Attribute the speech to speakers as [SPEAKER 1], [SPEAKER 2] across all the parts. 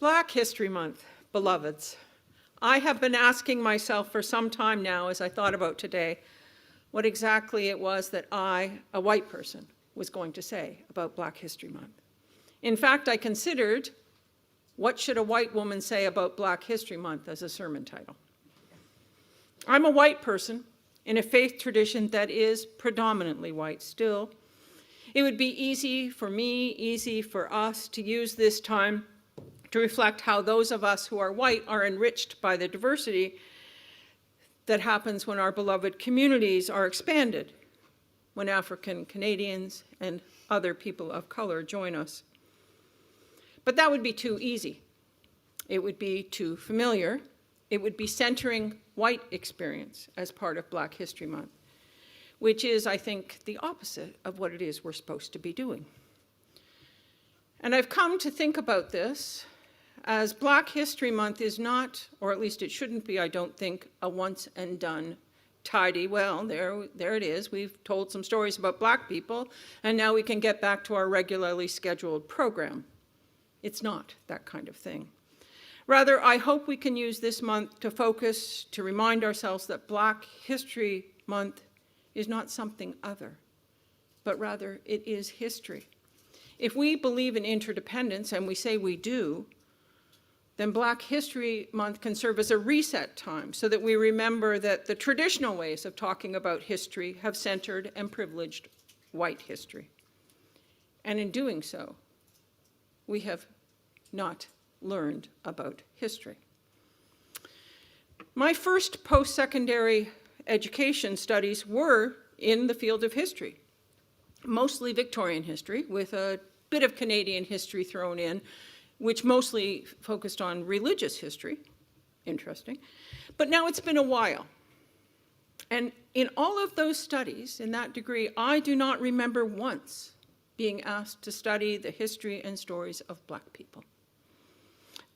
[SPEAKER 1] Black History Month, beloveds. I have been asking myself for some time now, as I thought about today, what exactly it was that I, a white person, was going to say about Black History Month. In fact, I considered, what should a white woman say about Black History Month as a sermon title? I'm a white person in a faith tradition that is predominantly white still. It would be easy for me, easy for us to use this time to reflect how those of us who are white are enriched by the diversity that happens when our beloved communities are expanded, when African Canadians and other people of color join us. But that would be too easy. It would be too familiar. It would be centering white experience as part of Black History Month, which is, I think, the opposite of what it is we're supposed to be doing. And I've come to think about this as Black History Month is not, or at least it shouldn't be, I don't think, a once and done tidy, well, there it is. We've told some stories about Black people, and now we can get back to our regularly scheduled program. It's not that kind of thing. Rather, I hope we can use this month to focus, to remind ourselves that Black History Month is not something other, but rather it is history. If we believe in interdependence, and we say we do, then Black History Month can serve as a reset time so that we remember that the traditional ways of talking about history have centered and privileged white history. And in doing so, we have not learned about history. My first post-secondary education studies were in the field of history, mostly Victorian history, with a bit of Canadian history thrown in, which mostly focused on religious history. Interesting. But now it's been a while. And in all of those studies, in that degree, I do not remember once being asked to study the history and stories of Black people.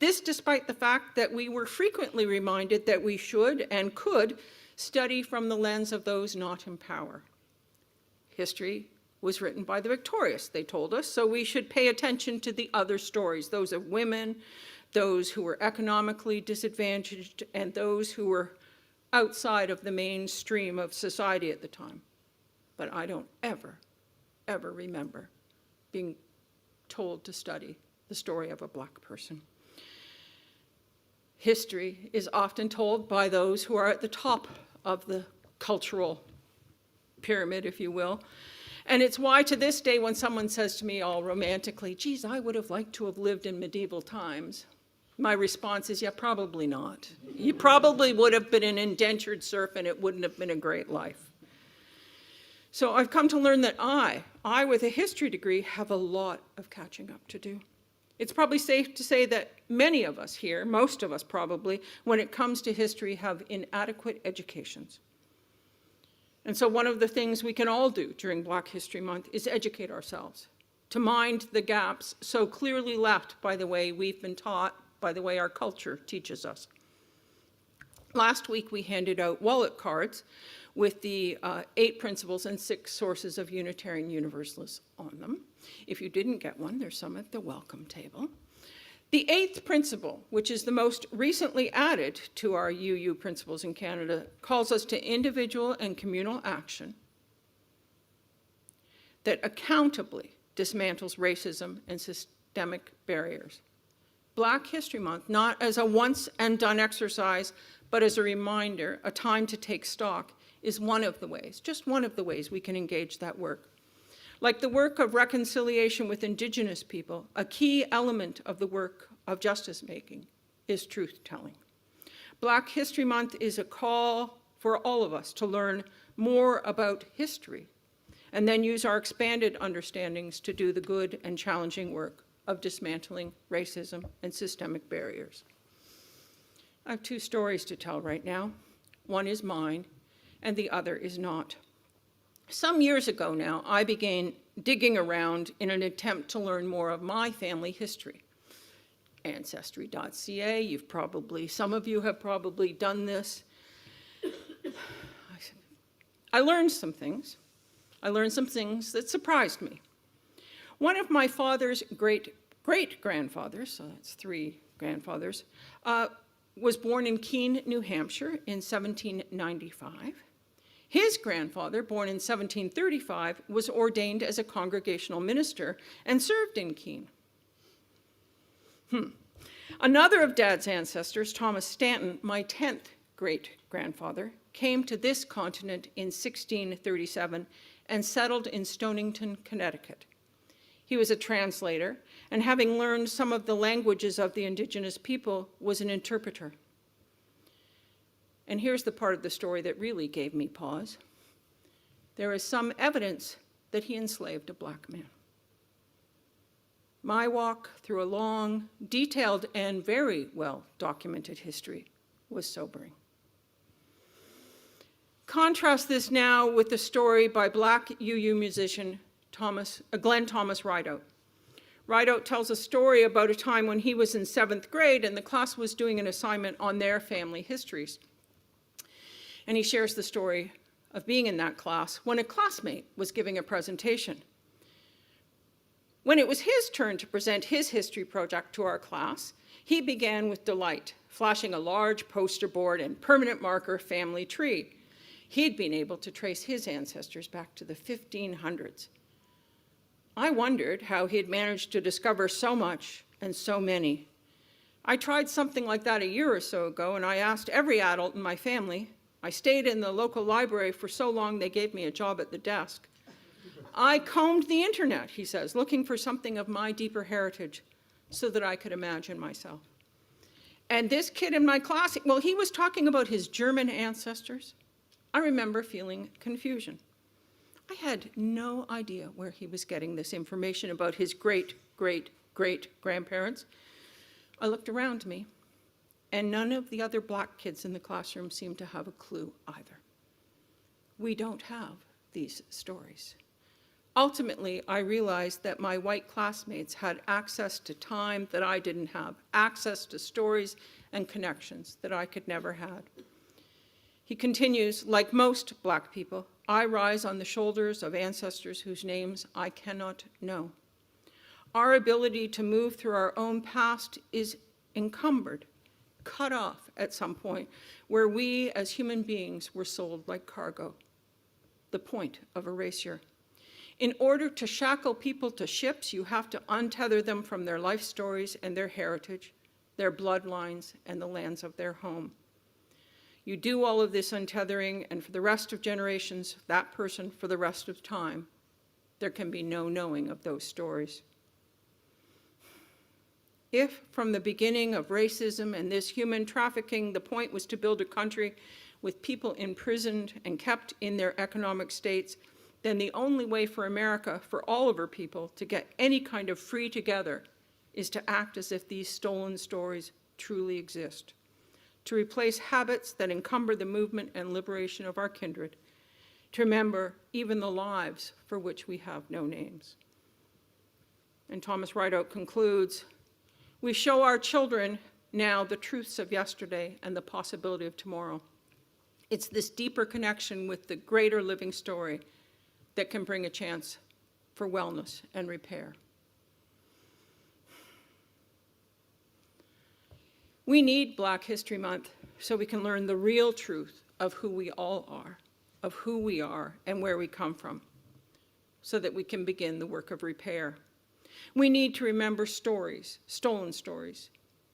[SPEAKER 1] This despite the fact that we were frequently reminded that we should and could study from the lens of those not in power. History was written by the victorious, they told us, so we should pay attention to the other stories, those of women, those who were economically disadvantaged, and those who were outside of the mainstream of society at the time. But I don't ever remember being told to study the story of a Black person. History is often told by those who are at the top of the cultural pyramid, if you will. And it's why to this day when someone says to me all romantically, geez, I would have liked to have lived in medieval times, my response is, yeah, probably not. You probably would have been an indentured serf and it wouldn't have been a great life. So I've come to learn that I with a history degree have a lot of catching up to do. It's probably safe to say that many of us here, most of us probably, when it comes to history, have inadequate educations. And so one of the things we can all do during Black History Month is educate ourselves, to mind the gaps so clearly left by the way we've been taught, by the way our culture teaches us. Last week we handed out wallet cards with the 8 principles and 6 sources of Unitarian Universalists on them. If you didn't get one, there's some at the welcome table. The 8th principle, which is the most recently added to our UU principles in Canada, calls us to individual and communal action that accountably dismantles racism and systemic barriers. Black History Month, not as a once and done exercise, but as a reminder, a time to take stock, is one of the ways, just one of the ways we can engage that work. Like the work of reconciliation with Indigenous people, a key element of the work of justice making is truth-telling. Black History Month is a call for all of us to learn more about history and then use our expanded understandings to do the good and challenging work of dismantling racism and systemic barriers. I have 2 stories to tell right now. One is mine, and the other is not. Some years ago now, I began digging around in an attempt to learn more of my family history. Ancestry.ca, some of you have probably done this. I learned some things. I learned some things that surprised me. One of my father's great-great-grandfathers, so that's 3 grandfathers, was born in Keene, New Hampshire in 1795. His grandfather, born in 1735, was ordained as a congregational minister and served in Keene. Another of Dad's ancestors, Thomas Stanton, my 10th great-grandfather, came to this continent in 1637 and settled in Stonington, Connecticut. He was a translator, and having learned some of the languages of the indigenous people, was an interpreter. And here's the part of the story that really gave me pause. There is some evidence that he enslaved a black man. My walk through a long, detailed, and very well-documented history was sobering. Contrast this now with the story by black UU musician Glenn Thomas Rideout. Rideout tells a story about a time when he was in 7th grade and the class was doing an assignment on their family histories. And he shares the story of being in that class when a classmate was giving a presentation. When it was his turn to present his history project to our class, he began with delight, flashing a large poster board and permanent marker family tree. He'd been able to trace his ancestors back to the 1500s. I wondered how he had managed to discover so much and so many. I tried something like that a year or so ago, and I asked every adult in my family. I stayed in the local library for so long they gave me a job at the desk. I combed the internet, he says, looking for something of my deeper heritage so that I could imagine myself. And this kid in my class, well, he was talking about his German ancestors. I remember feeling confusion. I had no idea where he was getting this information about his great-great-great-grandparents. I looked around me, and none of the other black kids in the classroom seemed to have a clue either. We don't have these stories. Ultimately, I realized that my white classmates had access to time that I didn't have, access to stories and connections that I could never have. He continues, like most black people, I rise on the shoulders of ancestors whose names I cannot know. Our ability to move through our own past is encumbered, cut off at some point, where we as human beings were sold like cargo, the point of erasure. In order to shackle people to ships, you have to untether them from their life stories and their heritage, their bloodlines, and the lands of their home. You do all of this untethering, and for the rest of generations, that person for the rest of time, there can be no knowing of those stories. If from the beginning of racism and this human trafficking, the point was to build a country with people imprisoned and kept in their economic states, then the only way for America, for all of her people, to get any kind of free together is to act as if these stolen stories truly exist, to replace habits that encumber the movement and liberation of our kindred, to remember even the lives for which we have no names. And Thomas Rideout concludes, we show our children now the truths of yesterday and the possibility of tomorrow. It's this deeper connection with the greater living story that can bring a chance for wellness and repair. We need Black History Month so we can learn the real truth of who we all are, of who we are and where we come from, so that we can begin the work of repair. We need to remember stories, stolen stories,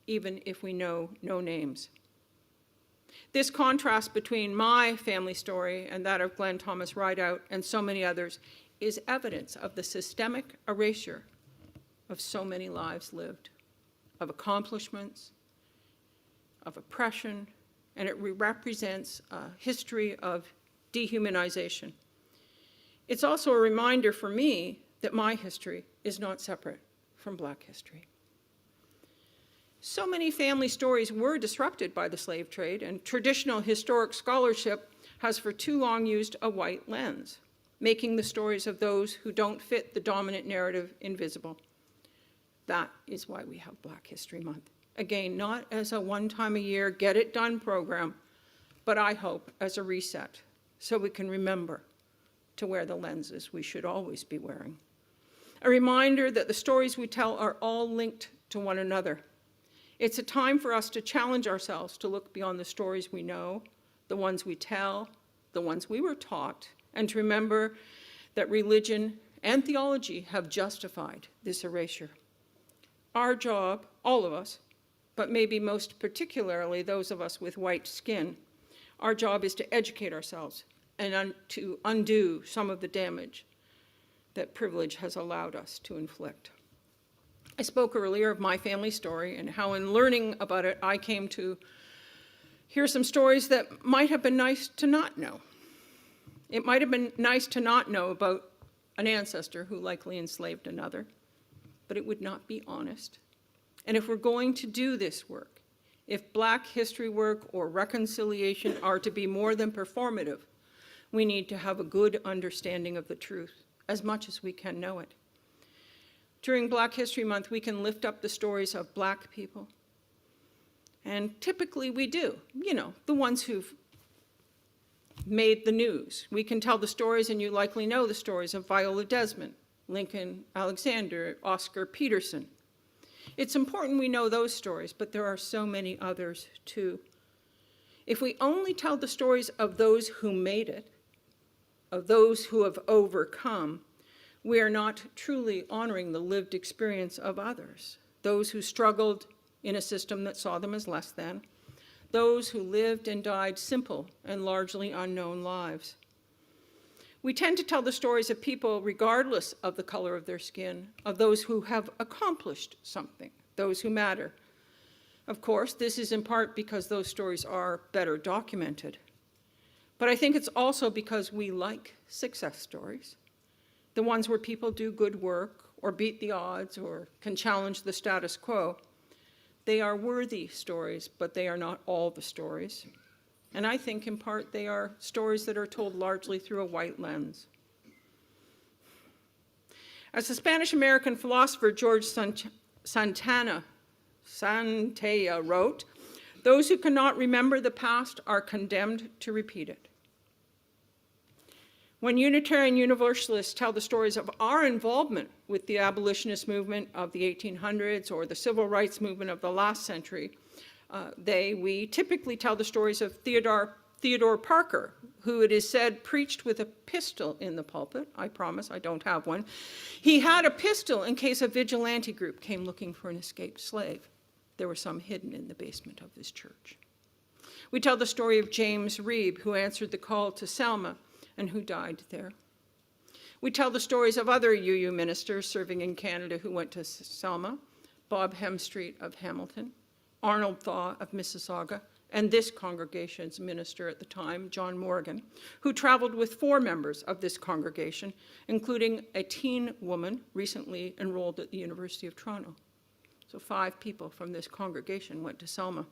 [SPEAKER 1] even if we know no names. This contrast between my family story and that of Glenn Thomas Rideout and so many others is evidence of the systemic erasure of so many lives lived, of accomplishments, of oppression, and it represents a history of dehumanization. It's also a reminder for me that my history is not separate from Black history. So many family stories were disrupted by the slave trade, and traditional historic scholarship has for too long used a white lens, making the stories of those who don't fit the dominant narrative invisible. That is why we have Black History Month. Again, not as a one-time-a-year, get-it-done program, but I hope as a reset, so we can remember to wear the lenses we should always be wearing. A reminder that the stories we tell are all linked to one another. It's a time for us to challenge ourselves to look beyond the stories we know, the ones we tell, the ones we were taught, and to remember that religion and theology have justified this erasure. Our job, all of us, but maybe most particularly those of us with white skin, our job is to educate ourselves and to undo some of the damage that privilege has allowed us to inflict. I spoke earlier of my family story and how in learning about it, I came to hear some stories that might have been nice to not know. It might have been nice to not know about an ancestor who likely enslaved another, but it would not be honest. And if we're going to do this work, if Black history work or reconciliation are to be more than performative, we need to have a good understanding of the truth, as much as we can know it. During Black History Month, we can lift up the stories of Black people. And typically we do, the ones who've made the news. We can tell the stories, and you likely know the stories of Viola Desmond, Lincoln Alexander, Oscar Peterson. It's important we know those stories, but there are so many others too. If we only tell the stories of those who made it, of those who have overcome, we are not truly honoring the lived experience of others, those who struggled in a system that saw them as less than, those who lived and died simple and largely unknown lives. We tend to tell the stories of people regardless of the color of their skin, of those who have accomplished something, those who matter. Of course, this is in part because those stories are better documented. But I think it's also because we like success stories, the ones where people do good work or beat the odds or can challenge the status quo. They are worthy stories, but they are not all the stories. And I think in part they are stories that are told largely through a white lens. As the Spanish-American philosopher George Santayana wrote, "Those who cannot remember the past are condemned to repeat it." When Unitarian Universalists tell the stories of our involvement with the abolitionist movement of the 1800s or the civil rights movement of the last century, we typically tell the stories of Theodore Parker, who it is said preached with a pistol in the pulpit. I promise I don't have one. He had a pistol in case a vigilante group came looking for an escaped slave. There were some hidden in the basement of his church. We tell the story of James Reeb, who answered the call to Selma and who died there. We tell the stories of other UU ministers serving in Canada who went to Selma, Bob Hemstreet of Hamilton, Arnold Thaw of Mississauga, and this congregation's minister at the time, John Morgan, who traveled with 4 members of this congregation, including a teen woman recently enrolled at the University of Toronto. So 5 people from this congregation went to Selma.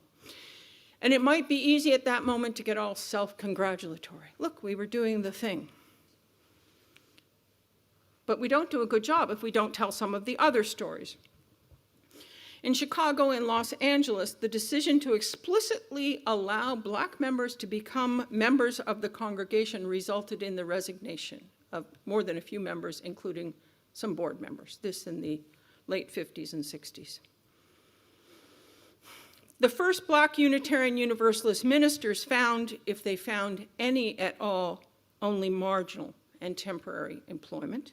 [SPEAKER 1] And it might be easy at that moment to get all self-congratulatory. Look, we were doing the thing. But we don't do a good job if we don't tell some of the other stories. In Chicago and Los Angeles, the decision to explicitly allow Black members to become members of the congregation resulted in the resignation of more than a few members, including some board members, this in the late 50s and 60s. The first Black Unitarian Universalist ministers found, if they found any at all, only marginal and temporary employment.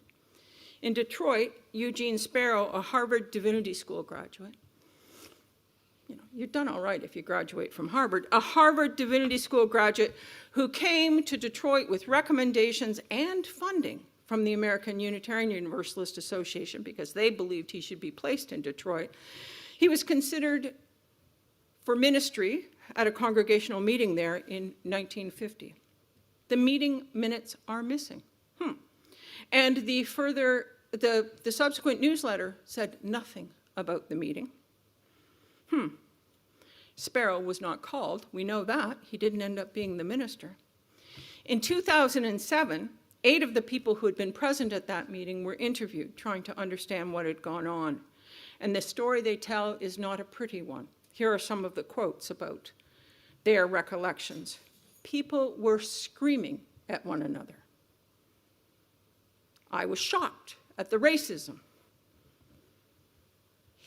[SPEAKER 1] In Detroit, Eugene Sparrow, a Harvard Divinity School graduate, you've done all right if you graduate from Harvard, a Harvard Divinity School graduate who came to Detroit with recommendations and funding from the American Unitarian Universalist Association because they believed he should be placed in Detroit. He was considered for ministry at a congregational meeting there in 1950. The meeting minutes are missing. And the subsequent newsletter said nothing about the meeting. Sparrow was not called, we know that. He didn't end up being the minister. In 2007, 8 of the people who had been present at that meeting were interviewed, trying to understand what had gone on. And the story they tell is not a pretty one. Here are some of the quotes about their recollections. People were screaming at one another. I was shocked at the racism.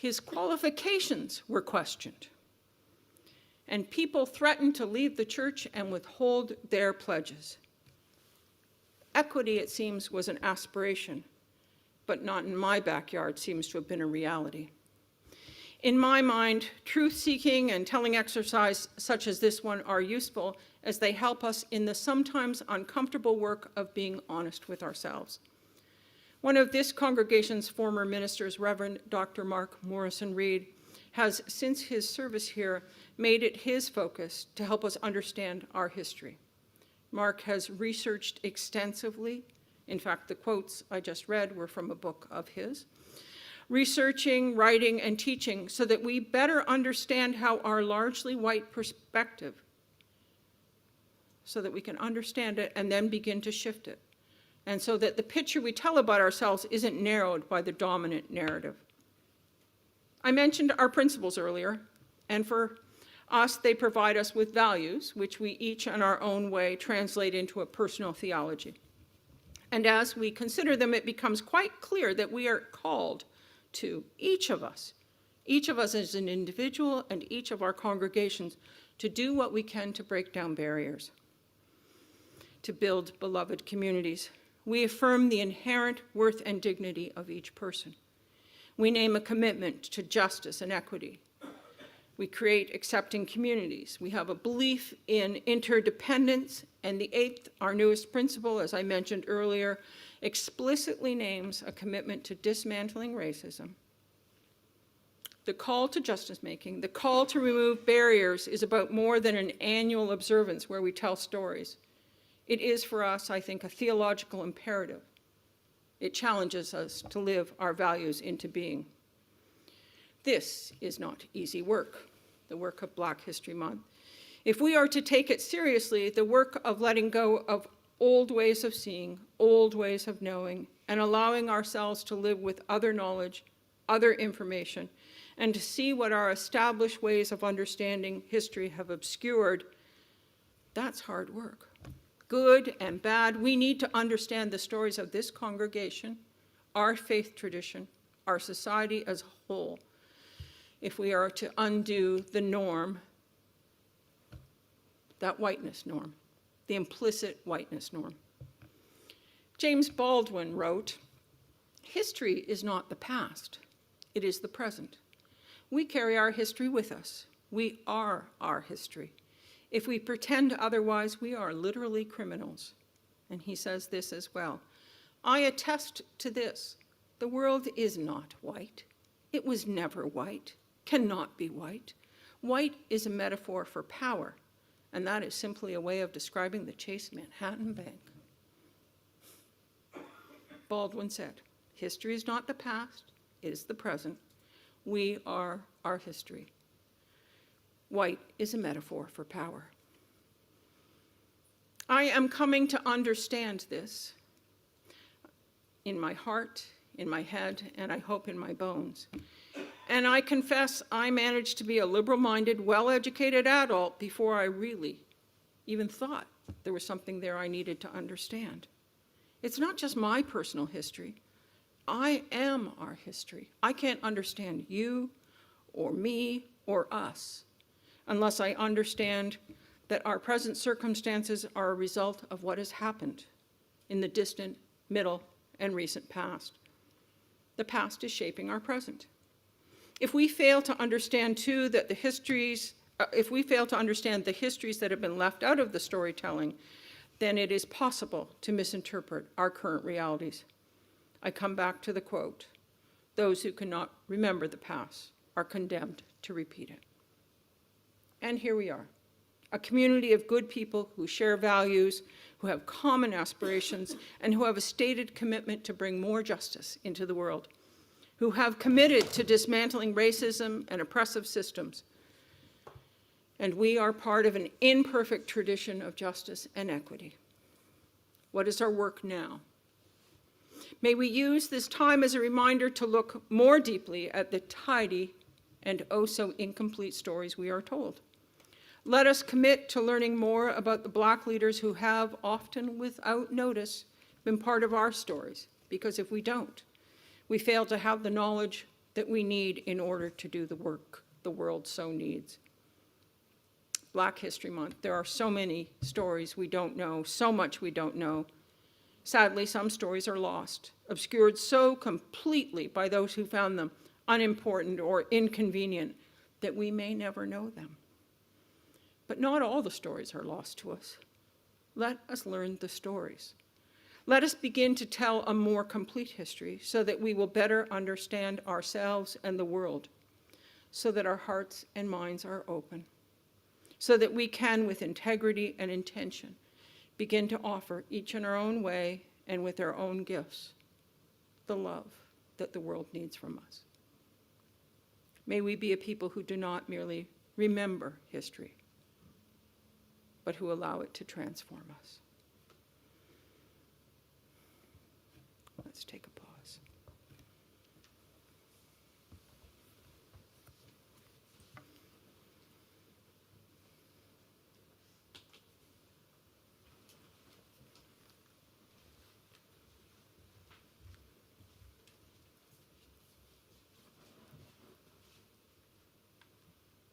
[SPEAKER 1] His qualifications were questioned, and people threatened to leave the church and withhold their pledges. Equity, it seems, was an aspiration, but not in my backyard seems to have been a reality. In my mind, truth-seeking and telling exercise such as this one are useful as they help us in the sometimes uncomfortable work of being honest with ourselves. One of this congregation's former ministers, Reverend Dr. Mark Morrison Reed, has, since his service here, made it his focus to help us understand our history. Mark has researched extensively. In fact, the quotes I just read were from a book of his. Researching, writing, and teaching so that we better understand how our largely white perspective, so that we can understand it and then begin to shift it, and so that the picture we tell about ourselves isn't narrowed by the dominant narrative. I mentioned our principles earlier, and for us, they provide us with values, which we each in our own way translate into a personal theology. And as we consider them, it becomes quite clear that we are called to, each of us as an individual and each of our congregations, to do what we can to break down barriers, to build beloved communities. We affirm the inherent worth and dignity of each person. We name a commitment to justice and equity. We create accepting communities. We have a belief in interdependence, and the eighth, our newest principle, as I mentioned earlier, explicitly names a commitment to dismantling racism. The call to justice-making, the call to remove barriers is about more than an annual observance where we tell stories. It is for us, I think, a theological imperative. It challenges us to live our values into being. This is not easy work, the work of Black History Month. If we are to take it seriously, the work of letting go of old ways of seeing, old ways of knowing, and allowing ourselves to live with other knowledge, other information, and to see what our established ways of understanding history have obscured, that's hard work. Good and bad, we need to understand the stories of this congregation, our faith tradition, our society as a whole, if we are to undo the norm, that whiteness norm, the implicit whiteness norm. James Baldwin wrote, "History is not the past, it is the present. We carry our history with us. We are our history. If we pretend otherwise, we are literally criminals." And he says this as well, "I attest to this. The world is not white. It was never white, cannot be white. White is a metaphor for power, and that is simply a way of describing the Chase Manhattan Bank." Baldwin said, "History is not the past, it is the present. We are our history. White is a metaphor for power." I am coming to understand this in my heart, in my head, and I hope in my bones. And I confess I managed to be a liberal-minded, well-educated adult before I really even thought there was something there I needed to understand. It's not just my personal history. I am our history. I can't understand you or me or us unless I understand that our present circumstances are a result of what has happened in the distant, middle, and recent past. The past is shaping our present. If we fail to understand, too, that the histories that have been left out of the storytelling, then it is possible to misinterpret our current realities. I come back to the quote, "Those who cannot remember the past are condemned to repeat it." And here we are, a community of good people who share values, who have common aspirations, and who have a stated commitment to bring more justice into the world, who have committed to dismantling racism and oppressive systems. And we are part of an imperfect tradition of justice and equity. What is our work now? May we use this time as a reminder to look more deeply at the tidy and oh so incomplete stories we are told. Let us commit to learning more about the Black leaders who have, often without notice, been part of our stories, because if we don't, we fail to have the knowledge that we need in order to do the work the world so needs. Black History Month, there are so many stories we don't know, so much we don't know. Sadly, some stories are lost, obscured so completely by those who found them unimportant or inconvenient that we may never know them. But not all the stories are lost to us. Let us learn the stories. Let us begin to tell a more complete history so that we will better understand ourselves and the world, so that our hearts and minds are open, so that we can, with integrity and intention, begin to offer, each in our own way and with our own gifts, the love that the world needs from us. May we be a people who do not merely remember history, but who allow it to transform us. Let's take a pause.